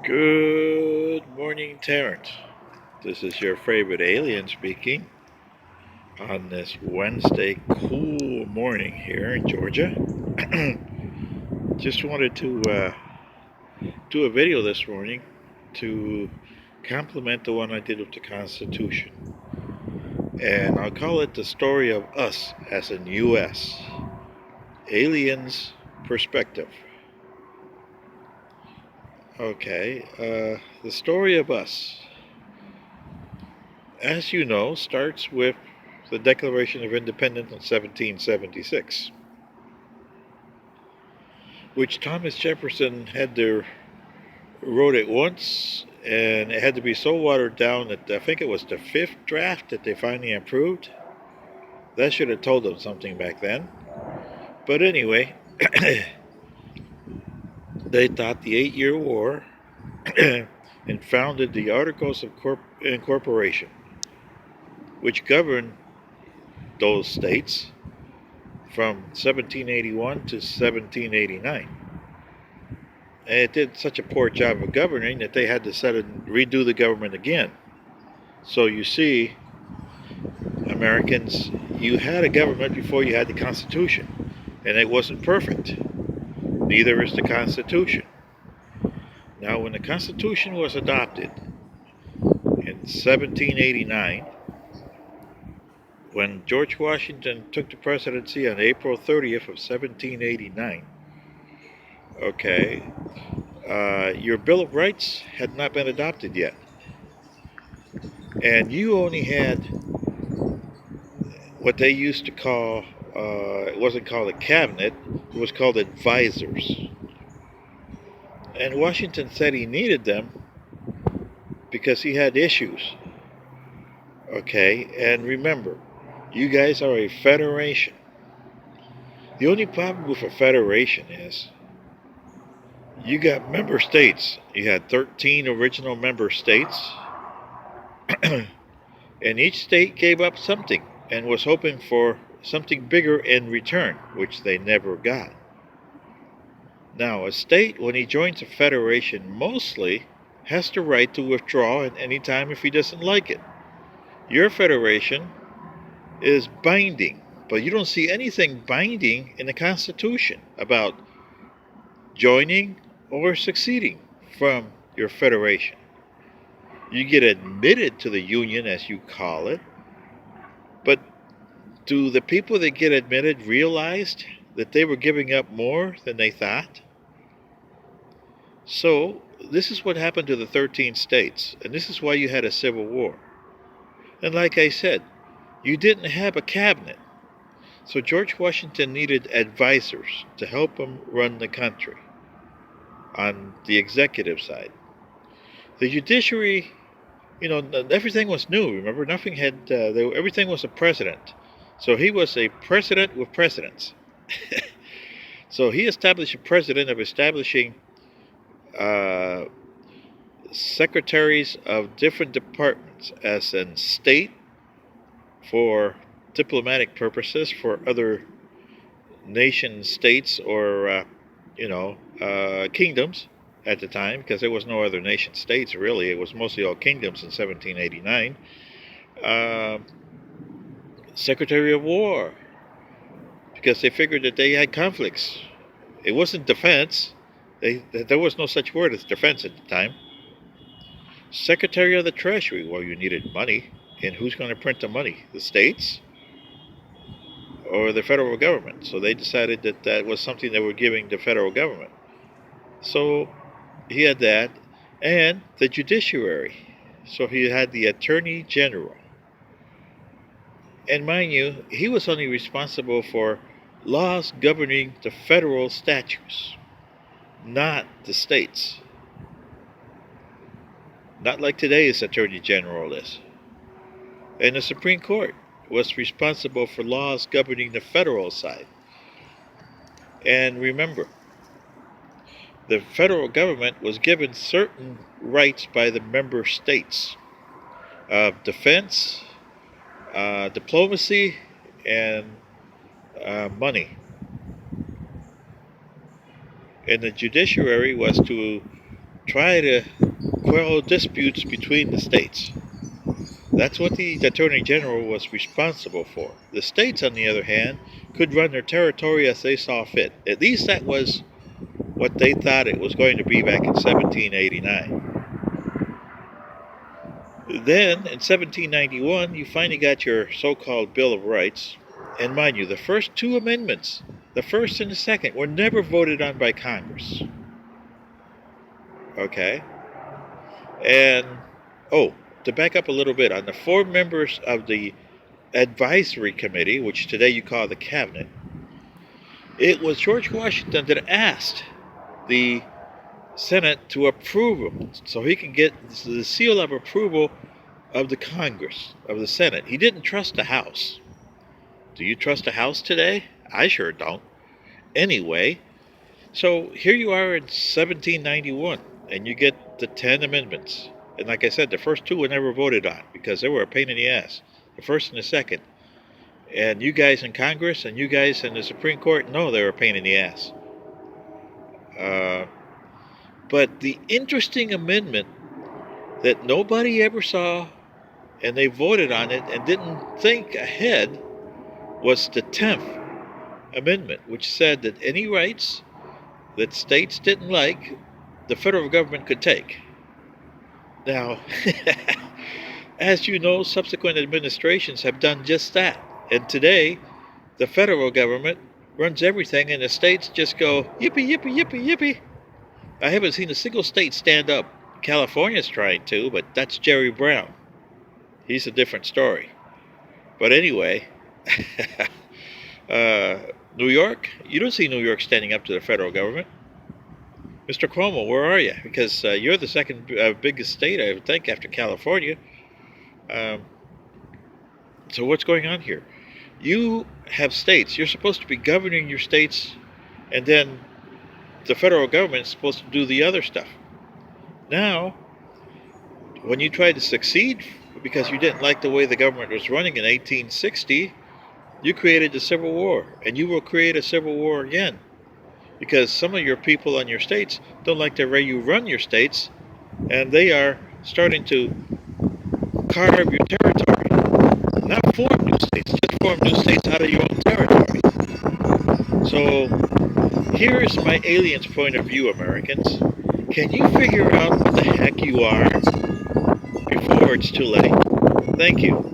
Good morning, Terrence. This is your favorite alien speaking on this Wednesday cool morning here in Georgia. Just wanted to do a video this morning to complement the one I did with the Constitution. And I'll call it the story of us as in U.S. Aliens Perspective. Okay, the story of us, as you know, starts with the Declaration of Independence in 1776, which Thomas Jefferson wrote it once, and it had to be so watered down that I think it was the fifth draft that they finally approved. That should have told them something back then. But anyway, they thought the 8-Year War and founded the Articles of Incorporation, which governed those states from 1781 to 1789. And it did such a poor job of governing that they had to redo the government again. So you see, Americans, you had a government before you had the Constitution, and it wasn't perfect. Neither is the Constitution. Now, when the Constitution was adopted in 1789, when George Washington took the presidency on April 30th of 1789, okay, your Bill of Rights had not been adopted yet. And you only had what they used to call, it wasn't called a cabinet, it was called advisors. And Washington said he needed them because he had issues. Okay, and remember, you guys are a federation. The only problem with a federation is you got member states. You had 13 original member states, and each state gave up something and was hoping for something bigger in return, which they never got. Now, a state, when he joins a federation, mostly has the right to withdraw at any time if he doesn't like it. Your federation is binding, but you don't see anything binding in the Constitution about joining or succeeding from your federation. You get admitted to the union, as you call it, but do the people that get admitted realize that they were giving up more than they thought? So, this is what happened to the 13 states, and this is why you had a civil war. And like I said, you didn't have a cabinet. So George Washington needed advisors to help him run the country on the executive side. The judiciary, everything was new. Remember, everything was a president. So he was a president with precedents. So he established a precedent of establishing secretaries of different departments, as in state for diplomatic purposes for other nation states or kingdoms at the time, because there was no other nation states really. It was mostly all kingdoms in 1789. Secretary of War, because they figured that they had conflicts. It wasn't defense. There was no such word as defense at the time. Secretary of the Treasury, well, you needed money. And who's going to print the money? The states or the federal government? So they decided that that was something they were giving the federal government. So he had that, and the judiciary. So he had the Attorney General. And mind you, he was only responsible for laws governing the federal statutes, not the states. Not like today's Attorney General is. And the Supreme Court was responsible for laws governing the federal side. And remember, the federal government was given certain rights by the member states of defense, diplomacy, and money. And the judiciary was to try to quell disputes between the states. That's what the Attorney General was responsible for. The states, on the other hand, could run their territory as they saw fit. At least that was what they thought it was going to be back in 1789. Then, in 1791, you finally got your so-called Bill of Rights. And mind you, the first two amendments, the first and the second, were never voted on by Congress. Okay? And, to back up a little bit, on the four members of the Advisory Committee, which today you call the Cabinet, it was George Washington that asked the Senate to approve them so he could get the seal of approval of the Congress, of the Senate. He didn't trust the House. Do you trust the House today? I sure don't. Anyway, so here you are in 1791, and you get the 10 amendments. And like I said, the first two were never voted on because they were a pain in the ass. The first and the second. And you guys in Congress and you guys in the Supreme Court know they were a pain in the ass. But the interesting amendment that nobody ever saw and they voted on it and didn't think ahead was the 10th Amendment, which said that any rights that states didn't like, the federal government could take. Now, as you know, subsequent administrations have done just that. And today, the federal government runs everything and the states just go, yippee, yippee, yippee, yippee. I haven't seen a single state stand up. California's trying to, but that's Jerry Brown. He's a different story. But anyway, New York, you don't see New York standing up to the federal government. Mr. Cuomo, where are you? Because you're the second biggest state, I would think, after California. So what's going on here? You have states. You're supposed to be governing your states, and then the federal government is supposed to do the other stuff. Now, when you tried to succeed because you didn't like the way the government was running in 1860, you created the Civil War, and you will create a Civil War again. Because some of your people on your states don't like the way you run your states, and they are starting to carve your territory. Not form new states, just form new states out of your own territory. So, here is my alien's point of view, Americans. Can you figure out what the heck you are before it's too late? Thank you.